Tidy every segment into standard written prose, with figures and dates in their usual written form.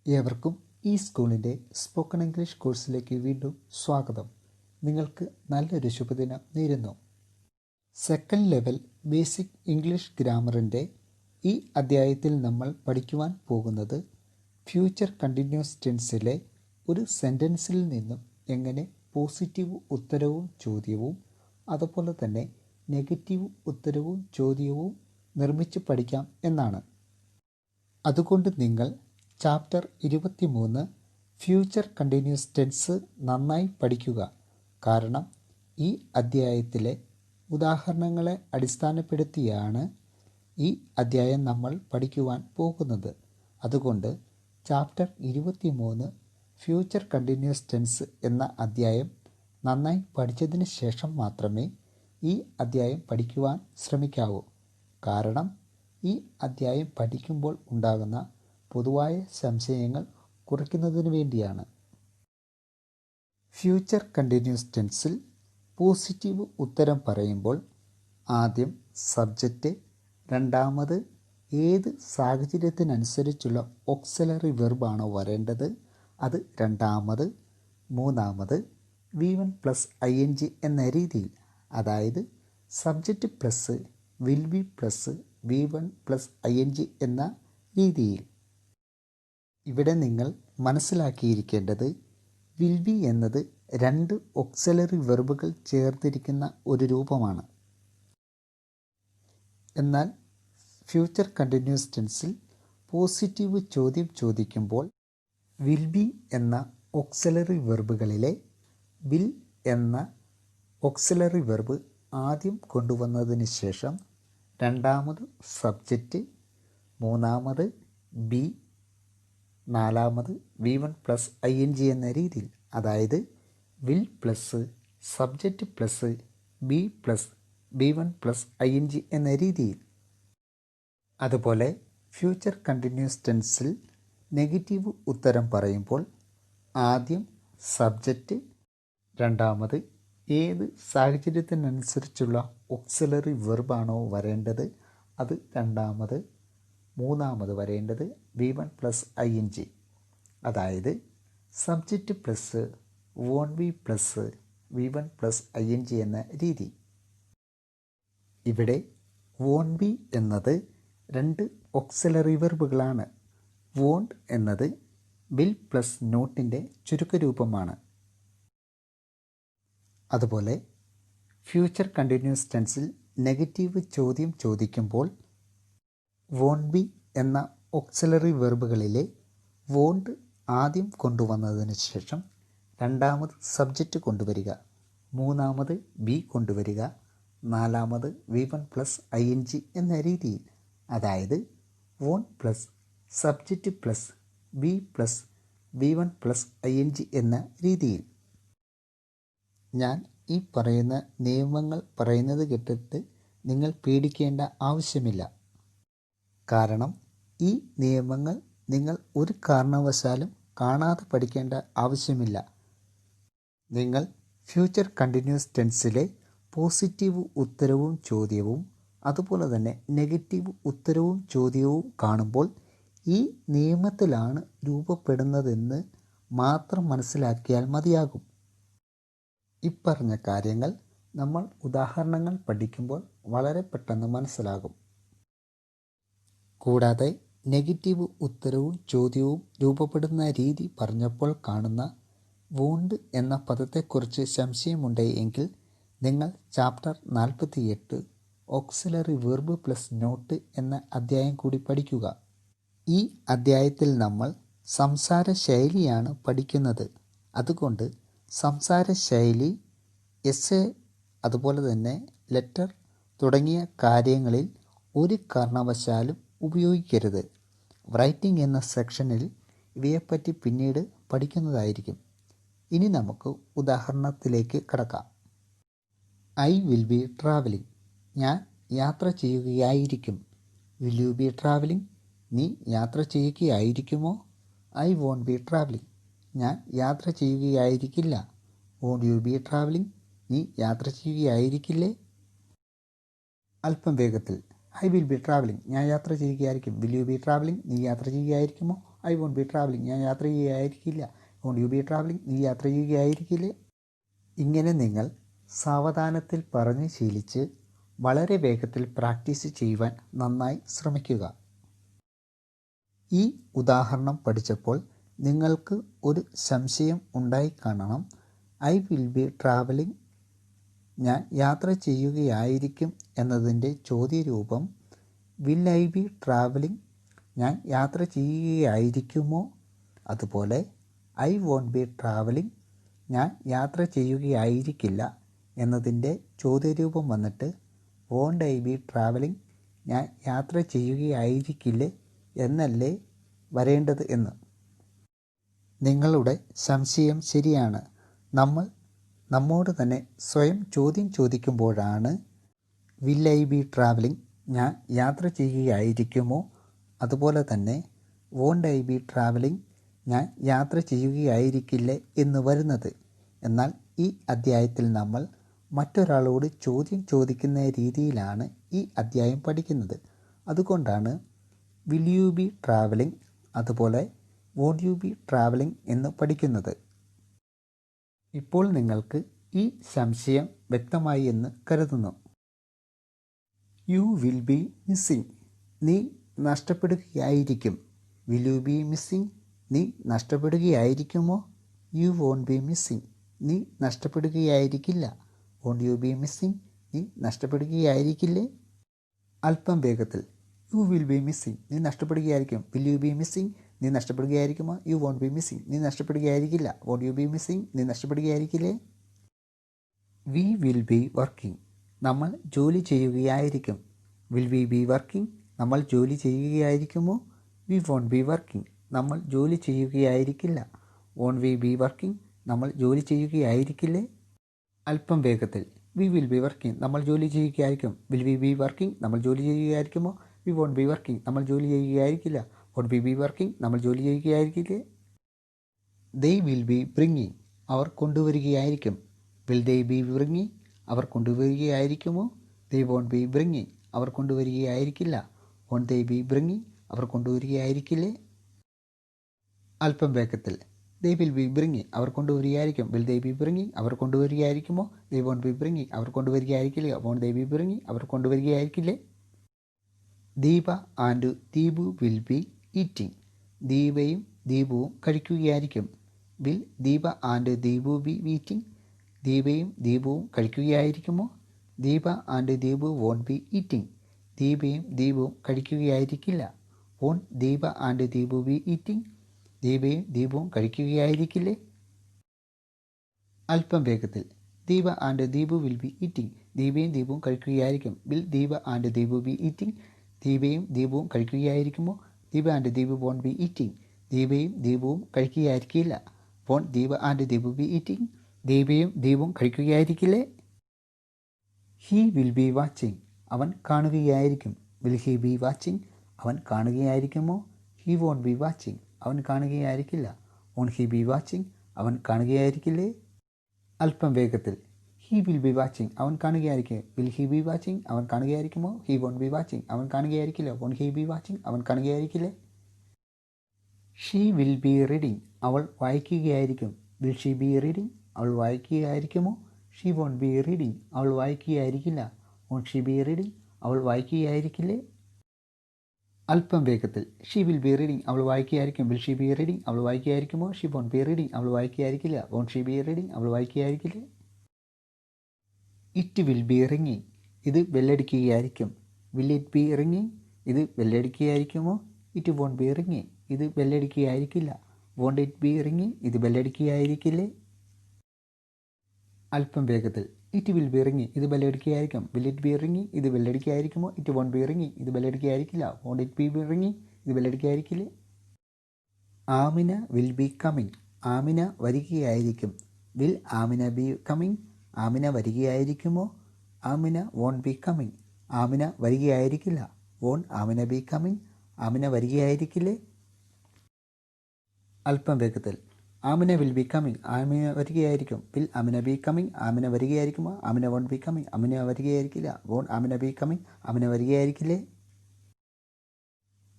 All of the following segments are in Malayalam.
ഏവർക്കും ഈ സ്കൂളിൻ്റെ സ്പോക്കൺ ഇംഗ്ലീഷ് കോഴ്സിലേക്ക് വീണ്ടും സ്വാഗതം. നിങ്ങൾക്ക് നല്ലൊരു ശുഭദിനം നേരുന്നു. സെക്കൻഡ് ലെവൽ ബേസിക് ഇംഗ്ലീഷ് ഗ്രാമറിൻ്റെ ഈ അധ്യായത്തിൽ നമ്മൾ പഠിക്കുവാൻ പോകുന്നത് ഫ്യൂച്ചർ കണ്ടിന്യൂസ് ടെൻസിലെ ഒരു സെൻറ്റൻസിൽ നിന്നും എങ്ങനെ പോസിറ്റീവ് ഉത്തരവും ചോദ്യവും അതുപോലെ തന്നെ നെഗറ്റീവ് ഉത്തരവും ചോദ്യവും നിർമ്മിച്ച് പഠിക്കാം എന്നാണ്. അതുകൊണ്ട് നിങ്ങൾ ചാപ്റ്റർ 23 ഫ്യൂച്ചർ കണ്ടിന്യൂസ് ടെൻസ് നന്നായി പഠിക്കുക. കാരണം ഈ അധ്യായത്തിലെ ഉദാഹരണങ്ങളെ അടിസ്ഥാനപ്പെടുത്തിയാണ് ഈ അധ്യായം നമ്മൾ പഠിക്കുവാൻ പോകുന്നത്. അതുകൊണ്ട് ചാപ്റ്റർ 23 ഫ്യൂച്ചർ കണ്ടിന്യൂസ് ടെൻസ് എന്ന അധ്യായം നന്നായി പഠിച്ചതിന് ശേഷം മാത്രമേ ഈ അധ്യായം പഠിക്കുവാൻ ശ്രമിക്കാവൂ. കാരണം ഈ അധ്യായം പഠിക്കുമ്പോൾ ഉണ്ടാകുന്ന പൊതുവായ സംശയങ്ങൾ കുറയ്ക്കുന്നതിന് വേണ്ടിയാണ്. ഫ്യൂച്ചർ കണ്ടിന്യൂസ് ടെൻസിൽ പോസിറ്റീവ് ഉത്തരം പറയുമ്പോൾ ആദ്യം സബ്ജക്റ്റ്, രണ്ടാമത് ഏത് സാഹചര്യത്തിനനുസരിച്ചുള്ള ഓക്സിലറി വെർബാണോ വരേണ്ടത് അത് രണ്ടാമത്, മൂന്നാമത് V1 + ing എന്ന രീതിയിൽ, അതായത് subject plus will be plus V1 + ing എന്ന രീതിയിൽ. ഇവിടെ നിങ്ങൾ മനസ്സിലാക്കിയിരിക്കേണ്ടത് വിൽ ബി എന്നത് രണ്ട് ഓക്സിലറി വെർബുകൾ ചേർത്തിരിക്കുന്ന ഒരു രൂപമാണ്. എന്നാൽ ഫ്യൂച്ചർ കണ്ടിന്യൂസ് ടെൻസിൽ പോസിറ്റീവ് ചോദ്യം ചോദിക്കുമ്പോൾ വിൽ ബി എന്ന ഓക്സിലറി വെർബുകളിലെ വിൽ എന്ന ഓക്സിലറി വെർബ് ആദ്യം കൊണ്ടുവന്നതിന് ശേഷം രണ്ടാമത് സബ്ജക്റ്റ്, മൂന്നാമത് ബി, നാലാമത് V1 + ing എന്ന രീതിയിൽ, അതായത് will plus subject plus be plus V1 + ing എന്ന രീതിയിൽ. അതുപോലെ ഫ്യൂച്ചർ കണ്ടിന്യൂസ് ടെൻസിൽ നെഗറ്റീവ് ഉത്തരം പറയുമ്പോൾ ആദ്യം സബ്ജക്റ്റ്, രണ്ടാമത് ഏത് സാഹചര്യത്തിനനുസരിച്ചുള്ള ഓക്സിലറി വെർബാണോ വരേണ്ടത് അത് രണ്ടാമത്, മൂന്നാമത് വരേണ്ടത് V1 + ing, അതായത് subject plus won't be plus V1 + ing എന്ന രീതി. ഇവിടെ വോൺ ബി എന്നത് രണ്ട് ഓക്സിലറി വെർബുകളാണ്. വോണ്ട് എന്നത് വിൽ പ്ലസ് നോട്ടിൻ്റെ ചുരുക്കരൂപമാണ്. അതുപോലെ ഫ്യൂച്ചർ കണ്ടിന്യൂസ് ടെൻസിൽ നെഗറ്റീവ് ചോദ്യം ചോദിക്കുമ്പോൾ വോണ്ട് ബി എന്ന ഓക്സിലറി വെർബുകളിലെ വോണ്ട് ആദ്യം കൊണ്ടുവന്നതിന് ശേഷം രണ്ടാമത് സബ്ജക്റ്റ് കൊണ്ടുവരിക, മൂന്നാമത് ബി കൊണ്ടുവരിക, നാലാമത് V1 + ing എന്ന രീതിയിൽ, അതായത് won't plus subject plus be plus V1 + ing എന്ന രീതിയിൽ. ഞാൻ ഈ പറയുന്ന നിയമങ്ങൾ പറയുന്നത് കേട്ടിട്ട് നിങ്ങൾ പേടിക്കേണ്ട ആവശ്യമില്ല. കാരണം ഈ നിയമങ്ങൾ നിങ്ങൾ ഒരു കാരണവശാലും കാണാതെ പഠിക്കേണ്ട ആവശ്യമില്ല. നിങ്ങൾ ഫ്യൂച്ചർ കണ്ടിന്യൂസ് ടെൻസിലെ പോസിറ്റീവ് ഉത്തരവും ചോദ്യവും അതുപോലെ തന്നെ നെഗറ്റീവ് ഉത്തരവും ചോദ്യവും കാണുമ്പോൾ ഈ നിയമത്തിലാണ് രൂപപ്പെടുന്നതെന്ന് മാത്രം മനസ്സിലാക്കിയാൽ മതിയാകും. ഇപ്പറഞ്ഞ കാര്യങ്ങൾ നമ്മൾ ഉദാഹരണങ്ങൾ പഠിക്കുമ്പോൾ വളരെ പെട്ടെന്ന് മനസ്സിലാകും. കൂടാതെ നെഗറ്റീവ് ഉത്തരവും ചോദ്യവും രൂപപ്പെടുന്ന രീതി പറഞ്ഞപ്പോൾ കാണുന്ന വോണ്ട് എന്ന പദത്തെക്കുറിച്ച് സംശയമുണ്ട് എങ്കിൽ നിങ്ങൾ chapter 48 auxiliary verb plus not എന്ന അധ്യായം കൂടി പഠിക്കുക. ഈ അധ്യായത്തിൽ നമ്മൾ സംസാര ശൈലിയാണ് പഠിക്കുന്നത്. അതുകൊണ്ട് സംസാര ശൈലി, എസ്സേ, അതുപോലെ തന്നെ ലെറ്റർ തുടങ്ങിയ കാര്യങ്ങളിൽ ഒരു കാരണവശാലും ഉപയോഗിക്കരുത്. റൈറ്റിംഗ് എന്ന സെക്ഷനിൽ ഇവയെപ്പറ്റി പിന്നീട് പഠിക്കുന്നതായിരിക്കും. ഇനി നമുക്ക് ഉദാഹരണത്തിലേക്ക് കടക്കാം. ഐ വിൽ ബി ട്രാവലിംഗ്, ഞാൻ യാത്ര ചെയ്യുകയായിരിക്കും. വിൽ യു ബി ട്രാവലിംഗ്, നീ യാത്ര ചെയ്യുകയായിരിക്കുമോ? ഐ വോണ്ട് ബി ട്രാവലിംഗ്, ഞാൻ യാത്ര ചെയ്യുകയായിരിക്കില്ല. വോണ്ട് യു ബി ട്രാവലിംഗ്, നീ യാത്ര ചെയ്യുകയായിരിക്കില്ലേ? അല്പം വേഗത്തിൽ, ഐ വിൽ ബി ട്രാവലിംഗ്, ഞാൻ യാത്ര ചെയ്യുകയായിരിക്കും. വിൽ യു ബി ട്രാവലിംഗ്, നീ യാത്ര ചെയ്യുകയായിരിക്കുമോ? ഐ വോണ്ട് ബി ട്രാവലിംഗ്, ഞാൻ യാത്ര ചെയ്യുകയായിരിക്കില്ല. വോണ്ട് യു ബി ട്രാവലിംഗ്, നീ യാത്ര ചെയ്യുകയായിരിക്കില്ലേ? ഇങ്ങനെ നിങ്ങൾ സാവധാനത്തിൽ പറഞ്ഞ് ശീലിച്ച് വളരെ വേഗത്തിൽ പ്രാക്ടീസ് ചെയ്യുവാൻ നന്നായി ശ്രമിക്കുക. ഈ ഉദാഹരണം പഠിച്ചപ്പോൾ നിങ്ങൾക്ക് ഒരു സംശയം ഉണ്ടായി കാണണം. ഐ വിൽ ബി ട്രാവലിംഗ്, ഞാൻ യാത്ര ചെയ്യുകയായിരിക്കും എന്നതിൻ്റെ ചോദ്യരൂപം വിൽ ഐ ബി ട്രാവലിംഗ്, ഞാൻ യാത്ര ചെയ്യുകയായിരിക്കുമോ? അതുപോലെ ഐ വോണ്ട് ബി ട്രാവലിംഗ്, ഞാൻ യാത്ര ചെയ്യുകയായിരിക്കില്ല എന്നതിൻ്റെ ചോദ്യരൂപം വന്നിട്ട് വോണ്ട് ഐ ബി ട്രാവലിംഗ്, ഞാൻ യാത്ര ചെയ്യുകയായിരിക്കില്ലേ എന്നല്ലേ വരേണ്ടത് എന്ന്. നിങ്ങളുടെ സംശയം ശരിയാണ്. നമ്മൾ നമ്മോട് തന്നെ സ്വയം ചോദ്യം ചോദിക്കുമ്പോഴാണ് വിൽ ഐ ബി ട്രാവലിംഗ്, ഞാൻ യാത്ര ചെയ്യുകയായിരിക്കുമോ? അതുപോലെ തന്നെ വോണ്ട് ഐ ബി ട്രാവലിംഗ്, ഞാൻ യാത്ര ചെയ്യുകയായിരിക്കില്ലേ എന്ന് വരുന്നത്. എന്നാൽ ഈ അധ്യായത്തിൽ നമ്മൾ മറ്റൊരാളോട് ചോദ്യം ചോദിക്കുന്ന രീതിയിലാണ് ഈ അധ്യായം പഠിക്കുന്നത്. അതുകൊണ്ടാണ് വിൽ യു ബി ട്രാവലിംഗ് അതുപോലെ വോണ്ട് യു ബി ട്രാവലിംഗ് എന്ന് പഠിക്കുന്നത്. ഇപ്പോൾ നിങ്ങൾക്ക് ഈ സംശയം വ്യക്തമായി എന്ന് കരുതുന്നു. യു വിൽ ബി മിസ്സിംഗ്, നീ നഷ്ടപ്പെടുകയായിരിക്കും. വിൽ യു ബി മിസ്സിംഗ്, നീ നഷ്ടപ്പെടുകയായിരിക്കുമോ? യു വോണ്ട് ബി മിസ്സിംഗ്, നീ നഷ്ടപ്പെടുകയായിരിക്കില്ല. വോണ്ട് യു ബി മിസ്സിംഗ്, നീ നഷ്ടപ്പെടുകയായിരിക്കില്ലേ? അല്പം വേഗത്തിൽ. യു വിൽ ബി മിസ്സിംഗ്, നീ നഷ്ടപ്പെടുകയായിരിക്കും. വിൽ യു ബി മിസ്സിംഗ്, നീ നഷ്ടപ്പെടുകയായിരിക്കുമോ? യു വോണ്ട് ബി മിസ്സിംഗ്, നീ നഷ്ടപ്പെടുകയായിരിക്കില്ല. വോണ്ട് യു ബി മിസ്സിംഗ്, നീ നഷ്ടപ്പെടുകയായിരിക്കില്ലേ? വി വിൽ ബി വർക്കിംഗ്, നമ്മൾ ജോലി ചെയ്യുകയായിരിക്കും. വിൽ വി ബി വർക്കിംഗ്, നമ്മൾ ജോലി ചെയ്യുകയായിരിക്കുമോ? വി വോണ്ട് ബി വർക്കിംഗ്, നമ്മൾ ജോലി ചെയ്യുകയായിരിക്കില്ല. വോണ്ട് വി ബി വർക്കിംഗ്, നമ്മൾ ജോലി ചെയ്യുകയായിരിക്കില്ലേ? അല്പം വേഗത്തിൽ. വി വിൽ ബി വർക്കിംഗ്, നമ്മൾ ജോലി ചെയ്യുകയായിരിക്കും. വിൽ വി ബി വർക്കിംഗ്, നമ്മൾ ജോലി ചെയ്യുകയായിരിക്കുമോ? വി വോണ്ട് ബി വർക്കിംഗ്, നമ്മൾ ജോലി ചെയ്യുകയായിരിക്കില്ല. വോണ്ട് വി ബി വർക്കിംഗ്, നമ്മൾ ജോലി ചെയ്യുകയായിരിക്കില്ലേ? ദേ വിൽ ബി ബ്രിങ്ങിങ്, അവർ കൊണ്ടുവരികയായിരിക്കും. വിൽ ദേ ബി ബ്രിങ്ങിങ്, അവർ കൊണ്ടുവരികയായിരിക്കുമോ? ദേ വോണ്ട് ബി ബ്രിങ്ങിങ്, അവർ കൊണ്ടുവരികയായിരിക്കില്ല. വോണ്ട് ദേ ബി ബ്രിങ്ങിങ്, അവർ കൊണ്ടുവരികയായിരിക്കില്ലേ? അല്പം വേഗത്തിൽ. ദേ വിൽ ബി ബ്രിങ്ങിങ്, അവർ കൊണ്ടുവരികയായിരിക്കും. വിൽ ദേ ബി ബ്രിങ്ങിങ്, അവർ കൊണ്ടുവരികയായിരിക്കുമോ? ദേ വോണ്ട് ബി ബ്രിങ്ങിങ്, അവർ കൊണ്ടുവരികയായിരിക്കില്ല. വോണ്ട് ദേ ബി ബ്രിങ്ങിങ്, അവർ കൊണ്ടുവരികയായിരിക്കില്ലേ? Deepa and Deepu will be eating, ദീപയും ദീപുവും കഴിക്കുകയായിരിക്കും. Will Deepa and Deepu be eating, ദീപയും ദീപുവും കഴിക്കുകയായിരിക്കുമോ? Deepa and Deepu won't be eating, ദീപയും ദീപുവും കഴിക്കുകയായിരിക്കില്ല. Won't Deepa and Deepu be eating, ദീപയും ദീപുവും കഴിക്കുകയായിരിക്കില്ലേ? അല്പം വേഗത്തിൽ. Deepa and Deepu will be eating, ദീപയും ദീപുവും കഴിക്കുകയായിരിക്കും. Will Deepa and Deepu be eating, ദീപയും ദീപുവും കഴിക്കുകയായിരിക്കുമോ? Deepa and Deepu won't be eating, ദീപയും ദീപുവും കഴിക്കുകയായിരിക്കില്ല. Won't Deepa and Deepu be eating, ദീപയും ദീപുവും കഴിക്കുകയായിരിക്കില്ലേ? ഹി വിൽ ബി വാച്ചിങ്, അവൻ കാണുകയായിരിക്കും. വിൽ ഹി ബി വാച്ചിങ്, അവൻ കാണുകയായിരിക്കുമോ? ഹി വോണ്ട് ബി വാച്ചിങ്, അവൻ കാണുകയായിരിക്കില്ല. വോണ്ട് ഹി ബി വാച്ചിങ്, അവൻ കാണുകയായിരിക്കില്ലേ? അല്പം വേഗത്തിൽ. ഹി വിൽ ബി വാച്ചിങ്, അവൻ കാണുകയായിരിക്കും. വിൽ ഹി ബി വാച്ചിങ്, അവൻ കാണുകയായിരിക്കുമോ? ഹി വോണ്ട് ബി വാച്ചിങ്, അവൻ കാണുകയായിരിക്കില്ല. വോണ്ട് ഹി ബി വാച്ചിങ്, അവൻ കാണുകയായിരിക്കില്ലേ? ഷീ വിൽ ബി റീഡിങ്, അവൾ വായിക്കുകയായിരിക്കും. വിൽ ഷീ ബി റീഡിങ്, അവൾ വായിക്കുകയായിരിക്കുമോ? ഷീ വോണ്ട് ബി റീഡിങ്, അവൾ വായിക്കുകയായിരിക്കില്ല. വോണ്ട് ഷീ ബി റീഡിങ്, അവൾ വായിക്കുകയായിരിക്കില്ലേ? അല്പം വേഗത്തിൽ. ഷീ വിൽ ബി റീഡിങ്, അവൾ വായിക്കുകയായിരിക്കും. വിൽ ഷീ ബി റീഡിങ്, അവൾ വായിക്കുകയായിരിക്കുമോ? ഷീ വോണ്ട് ബി റീഡിങ്, അവൾ വായിക്കുകയായിരിക്കില്ല. വോണ്ട് ഷീ ബി റീഡിങ്, അവൾ വായിക്കുകയായിരിക്കില്ലേ? ഇറ്റ് വിൽ ബി റിങ്ങിങ്, ഇത് ബെല്ലടിക്കുകയായിരിക്കും. വിൽ ഇറ്റ് ബി റിങ്ങിങ്, ഇത് ബെല്ലടിക്കുകയായിരിക്കുമോ? ഇറ്റ് വോണ്ട് ബി റിങ്ങിങ്, ഇത് ബെല്ലടിക്കുകയായിരിക്കില്ല. വോണ്ട് ഇറ്റ് ബി റിങ്ങിങ്, ഇത് ബെല്ലടിക്കുകയായിരിക്കില്ലേ? അല്പം വേഗത്തിൽ. ഇറ്റ് വിൽ ബി റിങ്ങിങ്, ഇത് ബെല്ലടിക്കുകയായിരിക്കും. വിൽ ഇറ്റ് ബി റിങ്ങിങ്, ഇത് ബെല്ലടിക്കുകയായിരിക്കുമോ? ഇറ്റ് വോണ്ട് ബി റിങ്ങിങ്, ഇത് ബെല്ലടിക്കുകയായിരിക്കില്ല. വോണ്ട് ഇറ്റ് ബി റിങ്ങിങ്, ഇത് ബെല്ലടിക്കുകയായിരിക്കില്ലേ? Amina will be coming, Amina വരികയായിരിക്കും. Will Amina be coming, Amina വരികയായിരിക്കുമോ? Amina won't be coming, Amina വരികയായിരിക്കില്ല. Won't Amina be coming, Amina വരികയായിരിക്കില്ലേ? അല്പം വേഗത്തിൽ. Amina will be coming, Amina വരികയായിരിക്കും. Will Amina be coming, Amina വരികയായിരിക്കുമോ? Amina won't be coming, Amina വരികയായിരിക്കില്ല. Won't Amina be coming, Amina വരികയായിരിക്കില്ലേ?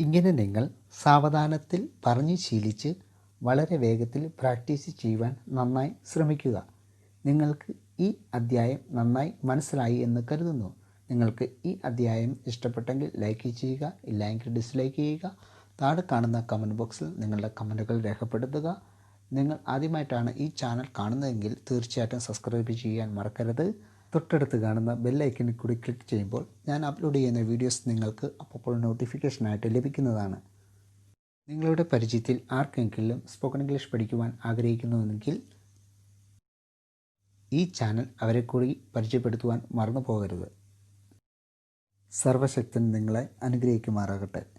ഇങ്ങനെ നിങ്ങൾ സാവധാനത്തിൽ പറഞ്ഞ് ശീലിച്ച് വളരെ വേഗത്തിൽ പ്രാക്ടീസ് ചെയ്യുവാൻ നന്നായി ശ്രമിക്കുക. നിങ്ങൾക്ക് ഈ അധ്യായം നന്നായി മനസ്സിലായി എന്ന് കരുതുന്നു. നിങ്ങൾക്ക് ഈ അധ്യായം ഇഷ്ടപ്പെട്ടെങ്കിൽ ലൈക്ക് ചെയ്യുക, ഇല്ലെങ്കിൽ ഡിസ്ലൈക്ക് ചെയ്യുക. താഴെ കാണുന്ന കമൻറ്റ് ബോക്സിൽ നിങ്ങളുടെ കമൻറ്റുകൾ രേഖപ്പെടുത്തുക. നിങ്ങൾ ആദ്യമായിട്ടാണ് ഈ ചാനൽ കാണുന്നതെങ്കിൽ തീർച്ചയായിട്ടും സബ്സ്ക്രൈബ് ചെയ്യാൻ മറക്കരുത്. തൊട്ടടുത്ത് കാണുന്ന ബെല്ലൈക്കണിൽ കൂടി ക്ലിക്ക് ചെയ്യുമ്പോൾ ഞാൻ അപ്ലോഡ് ചെയ്യുന്ന വീഡിയോസ് നിങ്ങൾക്ക് അപ്പോൾ നോട്ടിഫിക്കേഷനായിട്ട് ലഭിക്കുന്നതാണ്. നിങ്ങളുടെ പരിചയത്തിൽ ആർക്കെങ്കിലും സ്പോക്കൺ ഇംഗ്ലീഷ് പഠിക്കുവാൻ ആഗ്രഹിക്കുന്നുവെങ്കിൽ ഈ ചാനൽ അവരെ കൂടി പരിചയപ്പെടുത്തുവാൻ മറന്നു പോകരുത്. സർവശക്തൻ നിങ്ങളെ അനുഗ്രഹിക്കുമാറാകട്ടെ.